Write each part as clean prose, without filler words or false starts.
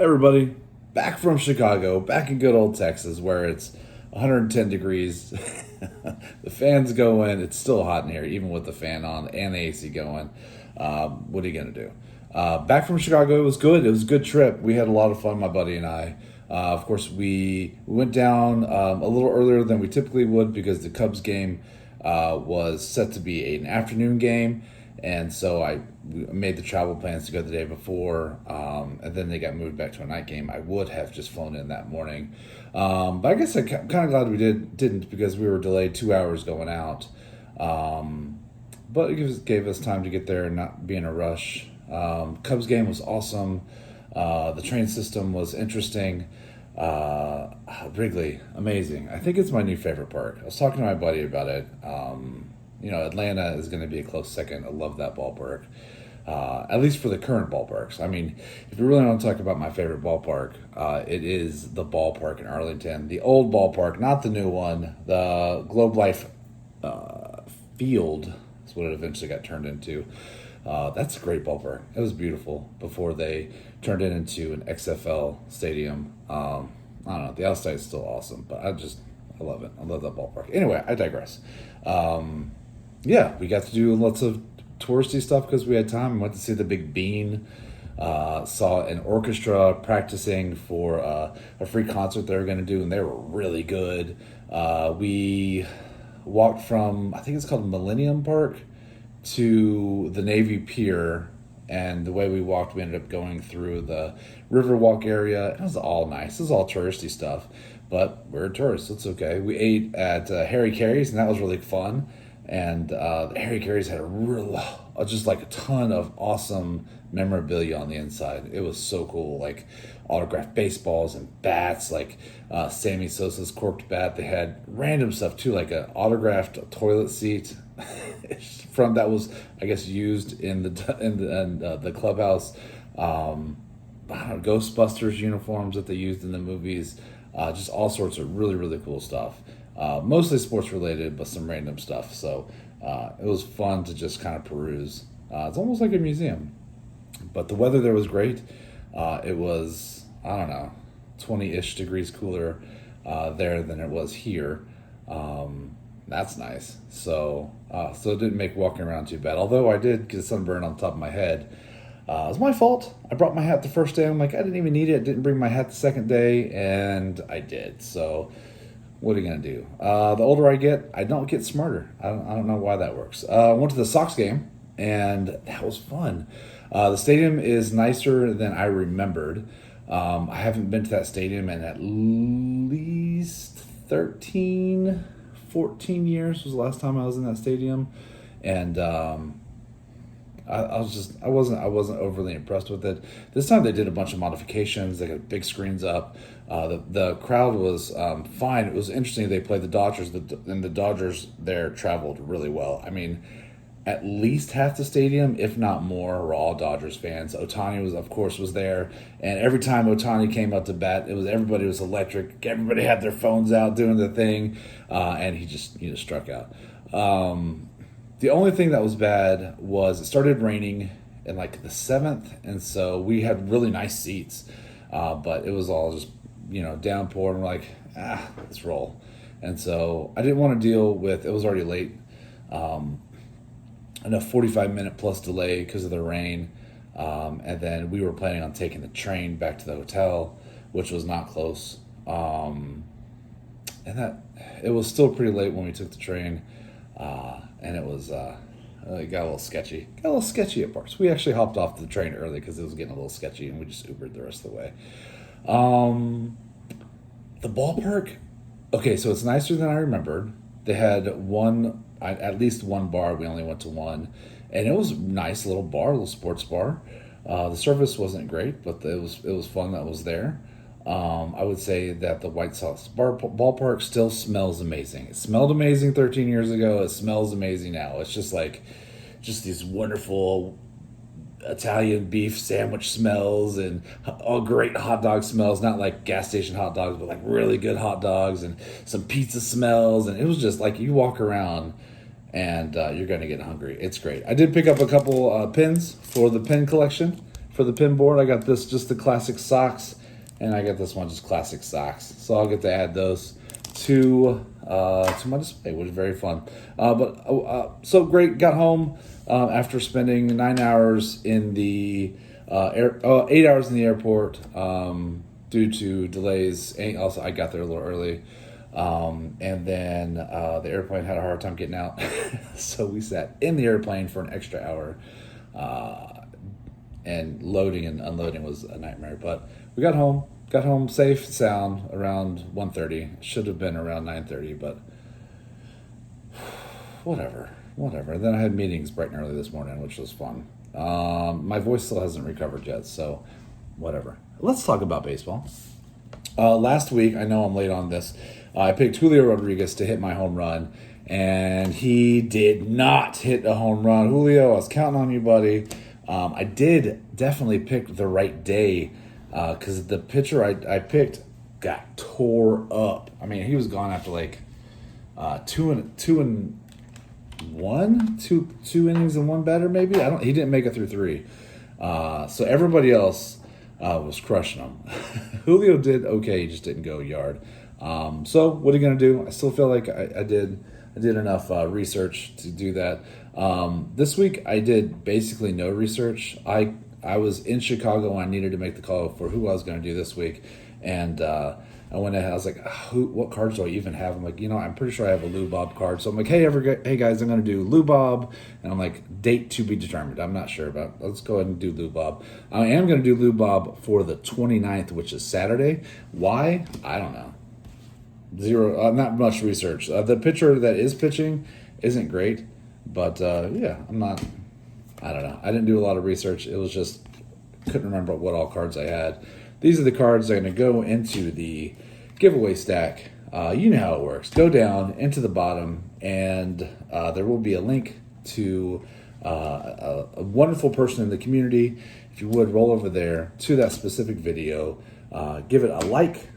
Everybody, back from Chicago, back in good old Texas, where it's 110 degrees. The fan's going. It's still hot in here, even with the fan on and the AC going. What are you going to do? Back from Chicago, it was good. It was a good trip. We had a lot of fun, my buddy and I. Of course, we went down a little earlier than we typically would because the Cubs game was set to be an afternoon game. And so I made the travel plans to go the day before, and then they got moved back to a night game. I would have just flown in that morning. But I guess I'm kind of glad we didn't because we were delayed 2 hours going out. But it gave us time to get there and not be in a rush. Cubs game was awesome. The train system was interesting. Wrigley, amazing. I think it's my new favorite park. I was talking to my buddy about it. Atlanta is going to be a close second. I love that ballpark, at least for the current ballparks. I mean, if you really want to talk about my favorite ballpark, it is the ballpark in Arlington. The old ballpark, not the new one. The Globe Life Field is what it eventually got turned into. That's a great ballpark. It was beautiful before they turned it into an XFL stadium. I don't know. The outside is still awesome, but I love it. I love that ballpark. Anyway, I digress. We got to do lots of touristy stuff because we had time. We went to see the Big Bean. Saw an orchestra practicing for a free concert they were going to do, and they were really good. We walked from, I think it's called Millennium Park, to the Navy Pier, and the way we walked, we ended up going through the Riverwalk area. It was all nice. It was all touristy stuff, but we're tourists. It's okay. We ate at Harry Carey's, and that was really fun. And Harry Carey's had just like a ton of awesome memorabilia on the inside. It was so cool, like autographed baseballs and bats, like Sammy Sosa's corked bat. They had random stuff too, like an autographed toilet seat from that was, I guess, used in the clubhouse. Ghostbusters uniforms that they used in the movies. Just all sorts of really, really cool stuff. Mostly sports related, but some random stuff. So it was fun to just kind of peruse. It's almost like a museum. But the weather there was great. It was, 20-ish degrees cooler there than it was here. That's nice. So it didn't make walking around too bad. Although I did get a sunburn on the top of my head. It was my fault. I brought my hat the first day. I'm like, I didn't even need it. I didn't bring my hat the second day, and I did. So what are you going to do? The older I get, I don't get smarter. I don't know why that works. I went to the Sox game, and that was fun. The stadium is nicer than I remembered. I haven't been to that stadium in at least 13, 14 years was the last time I was in that stadium. And I wasn't overly impressed with it. This time they did a bunch of modifications. They got big screens up. The crowd was fine. It was interesting. They played the Dodgers, and the Dodgers there traveled really well. I mean, at least half the stadium, if not more, were all Dodgers fans. Ohtani was there, and every time Ohtani came out to bat, everybody was electric. Everybody had their phones out doing the thing, and he just struck out. The only thing that was bad was it started raining in like the 7th, and so we had really nice seats, but it was all just downpour, and we're like, let's roll. And so I didn't want to deal with, it was already late, a 45-minute plus delay because of the rain, and then we were planning on taking the train back to the hotel, which was not close, and that it was still pretty late when we took the train, and it was it got a little sketchy. At parts. We actually hopped off the train early because it was getting a little sketchy, and we just Ubered the rest of the way. The ballpark, okay, so it's nicer than I remembered. They had at least one bar. We only went to one, and it was a nice little bar, a little sports bar. The service wasn't great, but it was fun that was there. I would say that the White Sox ballpark still smells amazing. It smelled amazing 13 years ago. It smells amazing now. It's just these wonderful Italian beef sandwich smells and all great hot dog smells. Not like gas station hot dogs, but like really good hot dogs, and some pizza smells. And it was just like you walk around and you're going to get hungry. It's great. I did pick up a couple pins for the pin collection for the pin board. I got this, just the classic socks, and I got this one, just classic socks. So I'll get to add those to my display, which is very fun. So great. Got home after spending 9 hours in the 8 hours in the airport due to delays. And also, I got there a little early. And then the airplane had a hard time getting out. So we sat in the airplane for an extra hour. And loading and unloading was a nightmare. But we got home safe, sound, around 1:30. Should have been around 9:30, but whatever. Then I had meetings bright and early this morning, which was fun. My voice still hasn't recovered yet, so whatever. Let's talk about baseball. Last week, I know I'm late on this, I picked Julio Rodriguez to hit my home run, and he did not hit a home run. Julio, I was counting on you, buddy. I did definitely pick the right day, because the pitcher I picked got tore up. I mean, he was gone after like two innings and one batter, maybe. He didn't make it through three. So everybody else was crushing him. Julio did okay, he just didn't go yard. So what are you gonna do? I still feel like I did enough research to do that. This week I did basically no research. I was in Chicago and I needed to make the call for who I was going to do this week, and I went ahead. I was like, what cards do I even have? I'm like, I'm pretty sure I have a Lou Bob card. So I'm like, hey guys, I'm going to do Lou Bob, and I'm like, date to be determined. I'm not sure about. Let's go ahead and do Lou Bob. I am going to do Lou Bob for the 29th, which is Saturday. Why? I don't know. Zero. Not much research. The pitcher that is pitching isn't great, but I'm not. I don't know. I didn't do a lot of research. It was just couldn't remember what all cards I had. These are the cards that are going to go into the giveaway stack. You know how it works. Go down into the bottom, and there will be a link to a wonderful person in the community. If you would, roll over there to that specific video. Give it a like,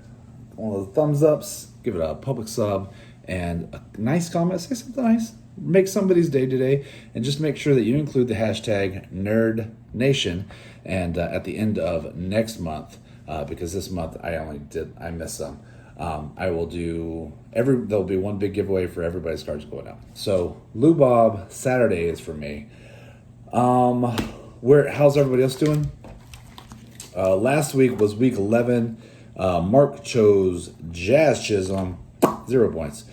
one of the thumbs ups, give it a public sub, and a nice comment. Say something nice. Make somebody's day today, and just make sure that you include the hashtag NerdNation, and at the end of next month, because this month I missed some. I will do there'll be one big giveaway for everybody's cards going out. So Lou Bob Saturday is for me. How's everybody else doing? Last week was week 11. Mark chose Jazz Chisholm, 0 points.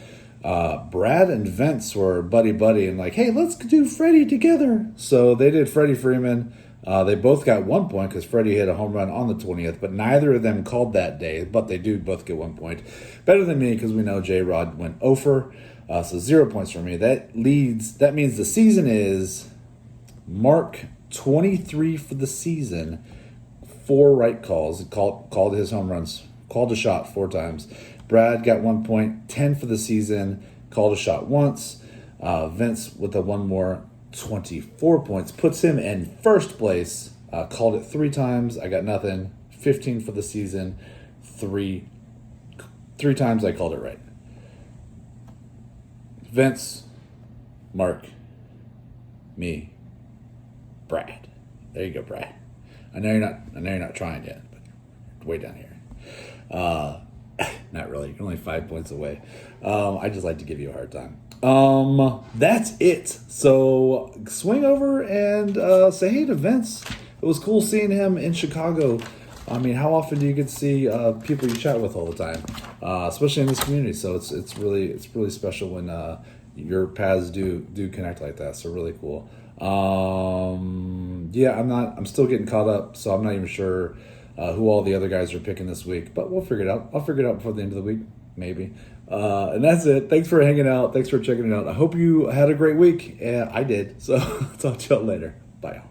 Brad and Vince were buddy and like, hey, let's do Freddie together. So they did Freddie Freeman. They both got 1 point because Freddie hit a home run on the 20th, but neither of them called that day, but they do both get 1 point. Better than me because we know J-Rod went 0 so 0 points for me. That means the season is Mark 23 for the season, 4 right calls, called his home runs, called a shot 4 times. Brad got 1 point, 10 for the season, called a shot once. Vince with one more, 24 points, puts him in first place. Called it 3 times, I got nothing. 15 for the season, 3 times I called it right. Vince, Mark, me, Brad. There you go, Brad. I know you're not trying yet, but way down here. Not really. You're only 5 points away. I just like to give you a hard time. That's it. So swing over and say hey to Vince. It was cool seeing him in Chicago. I mean, how often do you get to see people you chat with all the time, especially in this community? So it's really special when your paths do connect like that. So really cool. I'm still getting caught up, so I'm not even sure who all the other guys are picking this week, but we'll figure it out. I'll figure it out before the end of the week, maybe. And that's it. Thanks for hanging out. Thanks for checking it out. I hope you had a great week. I did. So talk to y'all later. Bye.